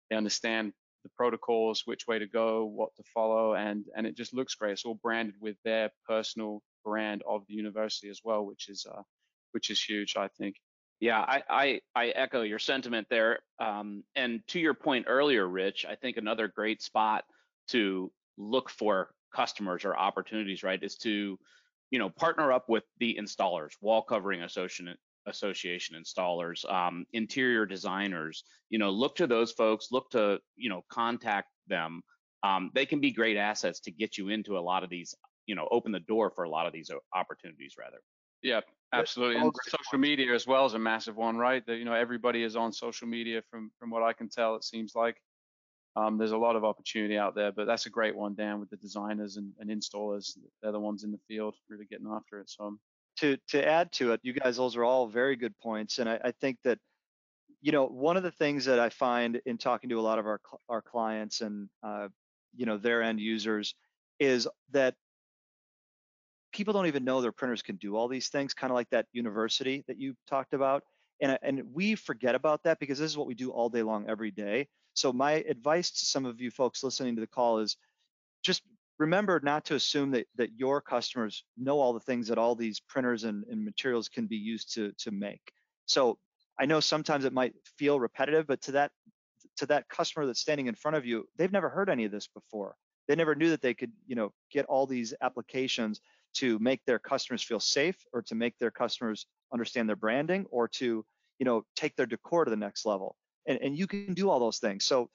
they understand the protocols, which way to go, what to follow, and it just looks great. It's all branded with their personal brand of the university as well, which is huge, I think. Yeah, I echo your sentiment there. And to your point earlier, Rich, I think another great spot to look for customers or opportunities, right, is to, partner up with the installers, wall covering association installers, interior designers. Look to those folks. Look to, contact them. They can be great assets to get you into a lot of these, open the door for a lot of these opportunities, rather. Yeah, absolutely. And social media as well is a massive one, right? That everybody is on social media from what I can tell. It seems like there's a lot of opportunity out there, but that's a great one, Dan, with the designers and installers. They're the ones in the field really getting after it. So To add to it, you guys, those are all very good points, and I think that one of the things that I find in talking to a lot of our clients and their end users is that people don't even know their printers can do all these things, kind of like that university that you talked about. And we forget about that because this is what we do all day long, every day. So my advice to some of you folks listening to the call is just remember not to assume that your customers know all the things that all these printers and materials can be used to make. So I know sometimes it might feel repetitive, but to that customer that's standing in front of you, they've never heard any of this before. They never knew that they could, get all these applications to make their customers feel safe, or to make their customers understand their branding, or to, take their decor to the next level. And you can do all those things. So,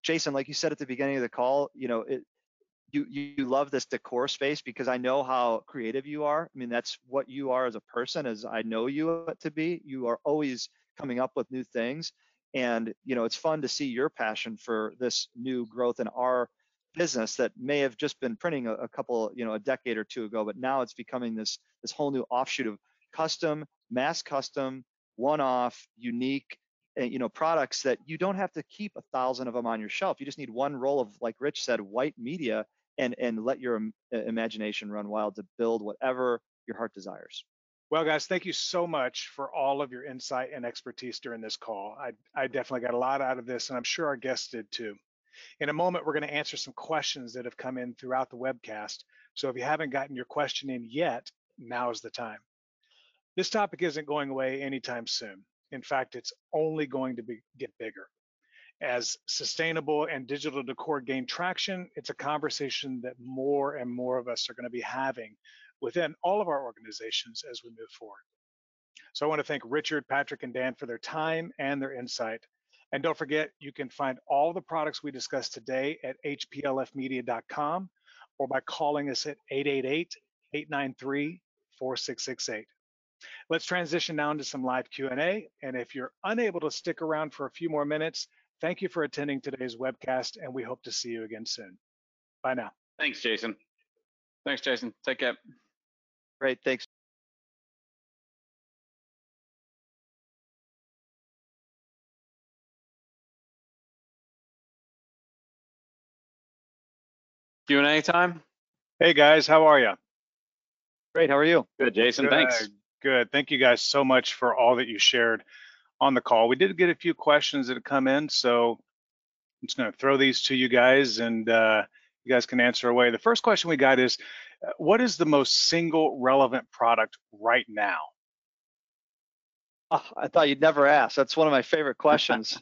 Jason, like you said at the beginning of the call, you love this decor space because I know how creative you are. I mean, that's what you are as a person, as I know you to be. You are always coming up with new things. And, it's fun to see your passion for this new growth in our business that may have just been printing a couple, a decade or two ago, but now it's becoming this whole new offshoot of custom, mass custom, one-off, unique, products that you don't have to keep 1,000 of them on your shelf. You just need one roll of, like Rich said, white media, and let your imagination run wild to build whatever your heart desires. Well, guys, thank you so much for all of your insight and expertise during this call. I definitely got a lot out of this, and I'm sure our guests did too. In a moment, we're going to answer some questions that have come in throughout the webcast. So if you haven't gotten your question in yet, now is the time. This topic isn't going away anytime soon. In fact, it's only going to get bigger. As sustainable and digital decor gain traction, it's a conversation that more and more of us are going to be having within all of our organizations as we move forward. So I want to thank Richard, Patrick, and Dan for their time and their insight. And don't forget, you can find all the products we discussed today at hplfmedia.com or by calling us at 888-893-4668. Let's transition now into some live Q&A. And if you're unable to stick around for a few more minutes, thank you for attending today's webcast, and we hope to see you again soon. Bye now. Thanks, Jason. Thanks, Jason. Take care. Great, thanks. Q&A time. Hey guys, how are you? Great, how are you? Good, Jason. Thanks. Good. Thank you guys so much for all that you shared on the call. We did get a few questions that have come in, so I'm just going to throw these to you guys, and you guys can answer away. The first question we got is, what is the most single relevant product right now? Oh, I thought you'd never ask. That's one of my favorite questions.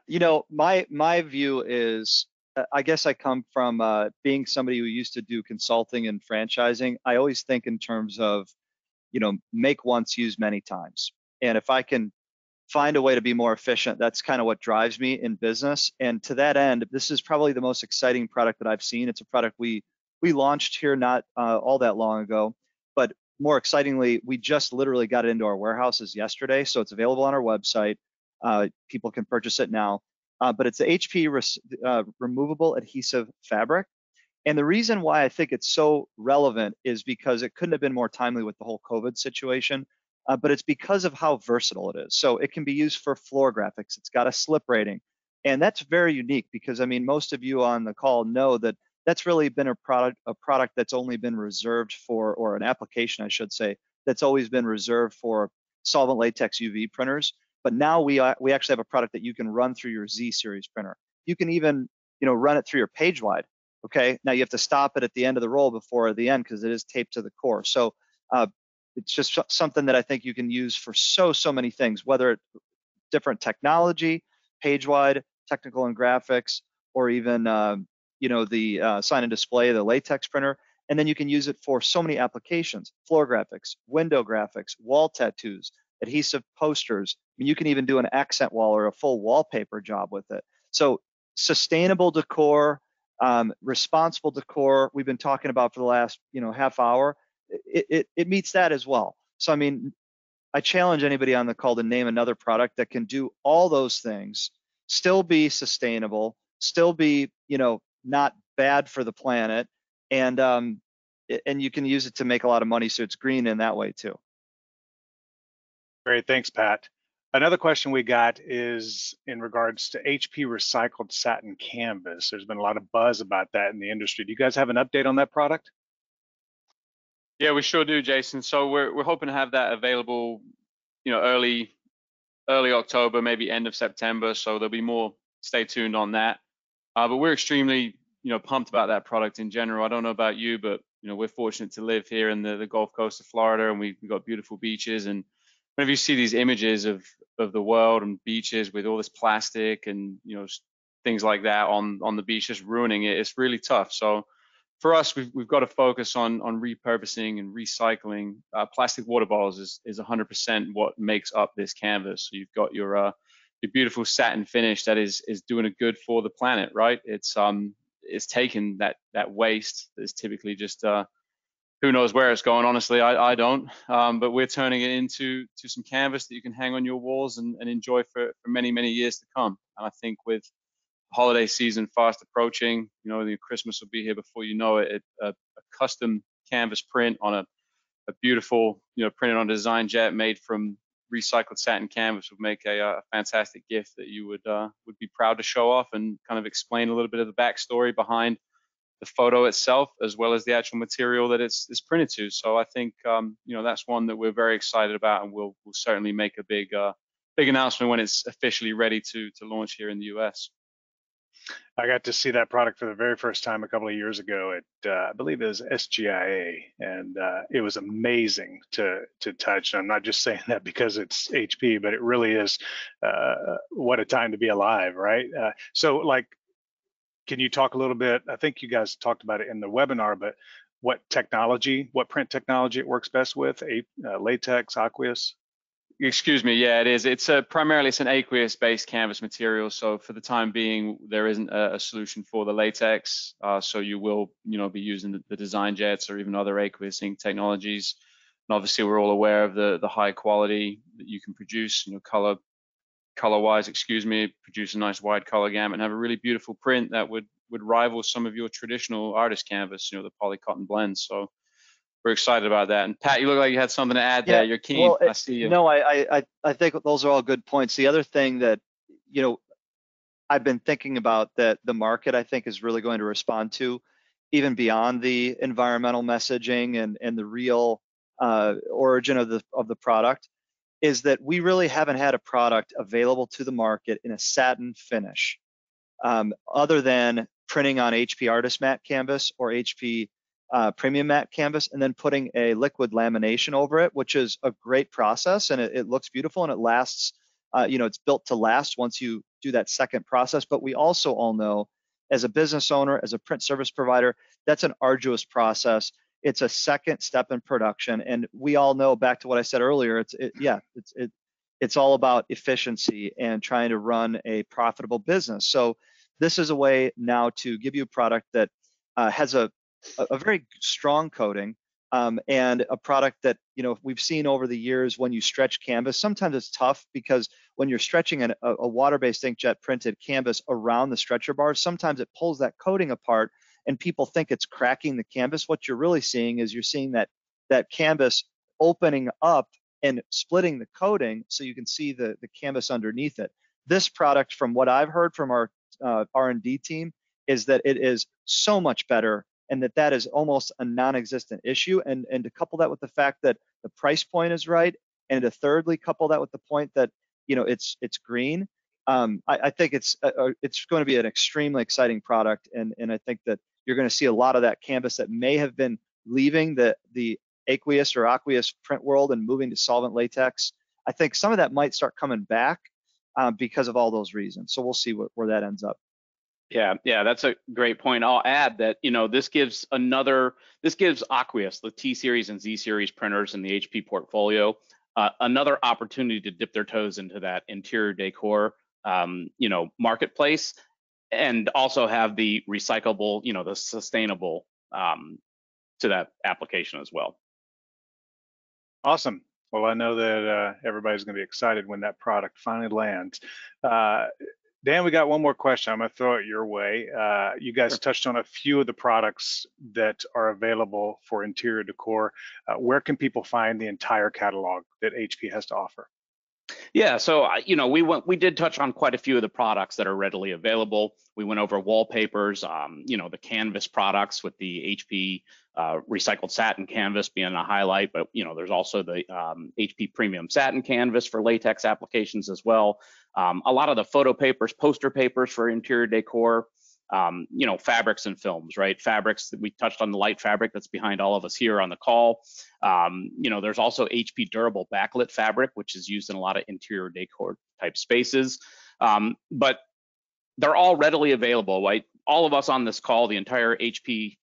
You know, my view is, I guess I come from being somebody who used to do consulting and franchising. I always think in terms of, you know, make once, use many times. And if I can find a way to be more efficient, that's kind of what drives me in business. And to that end, this is probably the most exciting product that I've seen. It's a product we launched here not all that long ago, but more excitingly, we just literally got it into our warehouses yesterday, so it's available on our website. People can purchase it now, but it's the HP removable adhesive fabric. And the reason why I think it's so relevant is because it couldn't have been more timely with the whole COVID situation, but it's because of how versatile it is. So it can be used for floor graphics. It's got a slip rating, and that's very unique because, I mean, most of you on the call know that that's really been a product that's only been reserved for, or an application, I should say, that's always been reserved for solvent latex UV printers. But now we actually have a product that you can run through your Z series printer. You can even, you know, run it through your page wide. Okay, now you have to stop it at the end of the roll before the end because it is taped to the core. So it's just something that I think you can use for so many things, whether it's different technology, page wide, technical and graphics, or even you know, the sign and display, the latex printer. And then you can use it for so many applications: floor graphics, window graphics, wall tattoos, adhesive posters. I mean, you can even do an accent wall or a full wallpaper job with it. So sustainable decor, responsible decor, we've been talking about for the last, you know, half hour. It meets that as well. So I mean, I challenge anybody on the call to name another product that can do all those things, still be sustainable, still be, you know, not bad for the planet, and you can use it to make a lot of money, so it's green in that way too. Great, thanks, Pat. Another question we got is in regards to HP recycled satin canvas. There's been a lot of buzz about that in the industry. Do you guys have an update on that product? Yeah, we sure do, Jason. So we're hoping to have that available, you know, early October, maybe end of September. So there'll be more. Stay tuned on that. But we're extremely, you know, pumped about that product in general. I don't know about you, but you know, we're fortunate to live here in the Gulf Coast of Florida, and we've got beautiful beaches. And whenever you see these images of the world and beaches with all this plastic and, you know, things like that on the beach, just ruining it, it's really tough. So for us, we've got to focus on repurposing and recycling. Plastic water bottles is 100% what makes up this canvas. So you've got your beautiful satin finish that is doing a good for the planet, right? It's taking that waste that's typically just who knows where it's going. Honestly, I don't. But we're turning it into some canvas that you can hang on your walls and enjoy for many years to come. And I think with holiday season fast approaching, you know, the Christmas will be here before you know it. A custom canvas print on a beautiful, you know, printed on a design jet made from recycled satin canvas would make a fantastic gift that you would be proud to show off and kind of explain a little bit of the backstory behind the photo itself, as well as the actual material that it's printed to. So I think you know, that's one that we're very excited about, and we'll certainly make a big announcement when it's officially ready to launch here in the US. I got to see that product for the very first time a couple of years ago at, I believe it was SGIA, and it was amazing to touch. And I'm not just saying that because it's HP, but it really is. What a time to be alive, right? So, like, can you talk a little bit? I think you guys talked about it in the webinar, but what technology, what print technology it works best with? Latex, aqueous? Excuse me, yeah, it is. It's primarily it's an aqueous-based canvas material. So for the time being, there isn't a solution for the latex. So you will, be using the design jets or even other aqueous ink technologies. And obviously, we're all aware of the high quality that you can produce, color-wise, produce a nice wide color gamut and have a really beautiful print that would rival some of your traditional artist canvas, the polycotton blends. So we're excited about that. And Pat, you look like you had something to add there. You're keen. Well, I see you. No, I think those are all good points. The other thing that, I've been thinking about that the market, I think, is really going to respond to, even beyond the environmental messaging and the real origin of the product, is that we really haven't had a product available to the market in a satin finish, other than printing on HP Artist Matte canvas or HP premium matte canvas, and then putting a liquid lamination over it, which is a great process, and it looks beautiful and it lasts. It's built to last once you do that second process. But we also all know, as a business owner, as a print service provider, that's an arduous process. It's a second step in production, and we all know, back to what I said earlier, it's all about efficiency and trying to run a profitable business. So this is a way now to give you a product that has a very strong coating, and a product that, we've seen over the years when you stretch canvas. Sometimes it's tough because when you're stretching a water-based inkjet printed canvas around the stretcher bars, sometimes it pulls that coating apart and people think it's cracking the canvas. What you're really seeing is you're seeing that canvas opening up and splitting the coating so you can see the canvas underneath it. This product, from what I've heard from our R&D team, is that it is so much better, and that is almost a non-existent issue. And to couple that with the fact that the price point is right, and to thirdly couple that with the point that it's green, I think it's going to be an extremely exciting product, and I think that you're going to see a lot of that canvas that may have been leaving the aqueous or aqueous print world and moving to solvent latex. I think some of that might start coming back because of all those reasons. So we'll see where that ends up. Yeah, that's a great point. I'll add that, this gives Aqueous, the T series and Z series printers in the HP portfolio, another opportunity to dip their toes into that interior decor, marketplace, and also have the recyclable, the sustainable to that application as well. Awesome. Well, I know that everybody's going to be excited when that product finally lands. Dan, we got one more question. I'm going to throw it your way. You guys touched on a few of the products that are available for interior decor. Where can people find the entire catalog that HP has to offer? Yeah, so we did touch on quite a few of the products that are readily available. We went over wallpapers, the canvas products with the HP recycled satin canvas being a highlight, but there's also the HP premium satin canvas for latex applications as well. A lot of the photo papers, poster papers for interior decor. Fabrics and films, right? Fabrics, that we touched on the light fabric that's behind all of us here on the call. There's also HP durable backlit fabric, which is used in a lot of interior decor type spaces. But they're all readily available, right? All of us on this call, the entire HP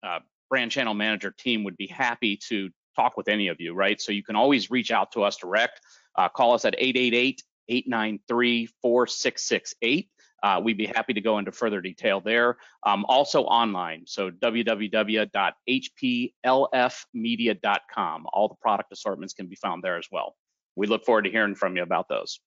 brand channel manager team would be happy to talk with any of you, right? So you can always reach out to us direct. Call us at 888-893-4668. We'd be happy to go into further detail there. Also online, so www.hplfmedia.com. All the product assortments can be found there as well. We look forward to hearing from you about those.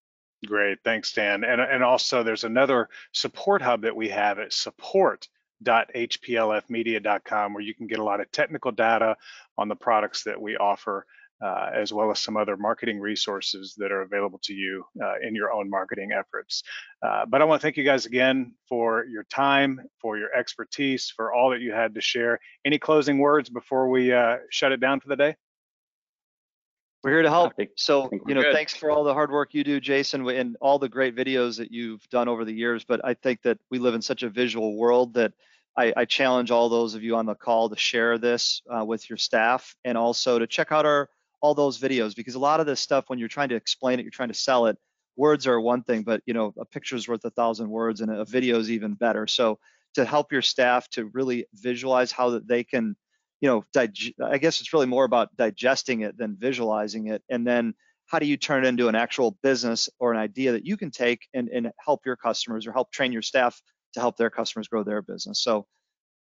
Great, thanks, Dan. And also there's another support hub that we have at support.hplfmedia.com, where you can get a lot of technical data on the products that we offer, as well as some other marketing resources that are available to you in your own marketing efforts. But I want to thank you guys again for your time, for your expertise, for all that you had to share. Any closing words before we shut it down for the day? We're here to help. So, think we're you know, good. thanks for all the hard work you do, Jason, and all the great videos that you've done over the years. But I think that we live in such a visual world that I challenge all those of you on the call to share this with your staff, and also to check out all those videos, because a lot of this stuff, when you're trying to explain it, you're trying to sell it, words are one thing, but you know, a picture's worth 1,000 words, and a video is even better. So to help your staff to really visualize how that they can, you know, I guess it's really more about digesting it than visualizing it. And then how do you turn it into an actual business or an idea that you can take and help your customers, or help train your staff to help their customers grow their business. So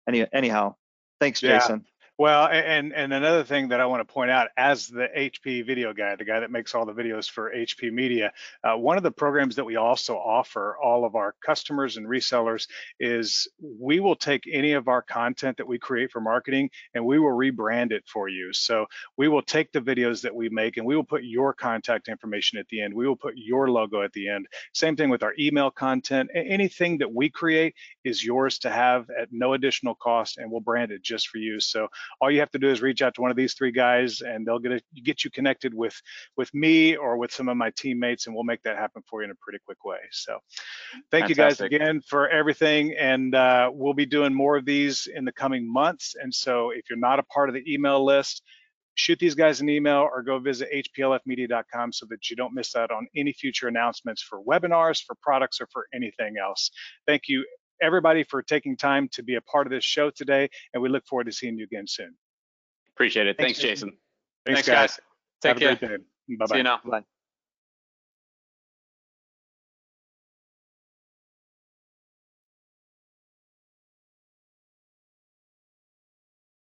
anyhow, thanks, Yeah. Jason. Well, and another thing that I want to point out, as the HP video guy, the guy that makes all the videos for HP Media, one of the programs that we also offer all of our customers and resellers is we will take any of our content that we create for marketing and we will rebrand it for you. So we will take the videos that we make and we will put your contact information at the end. We will put your logo at the end. Same thing with our email content. Anything that we create is yours to have at no additional cost, and we'll brand it just for you. So all you have to do is reach out to one of these three guys and they'll get you connected with me or with some of my teammates, and we'll make that happen for you in a pretty quick way. So thank you guys again for everything, and we'll be doing more of these in the coming months. And so if you're not a part of the email list, shoot these guys an email or go visit hplfmedia.com so that you don't miss out on any future announcements for webinars, for products, or for anything else. Thank you everybody for taking time to be a part of this show today, and we look forward to seeing you again soon. Appreciate it. Thanks, Jason. Thanks guys. Take care. Have a great day. Bye-bye. See you now. Bye.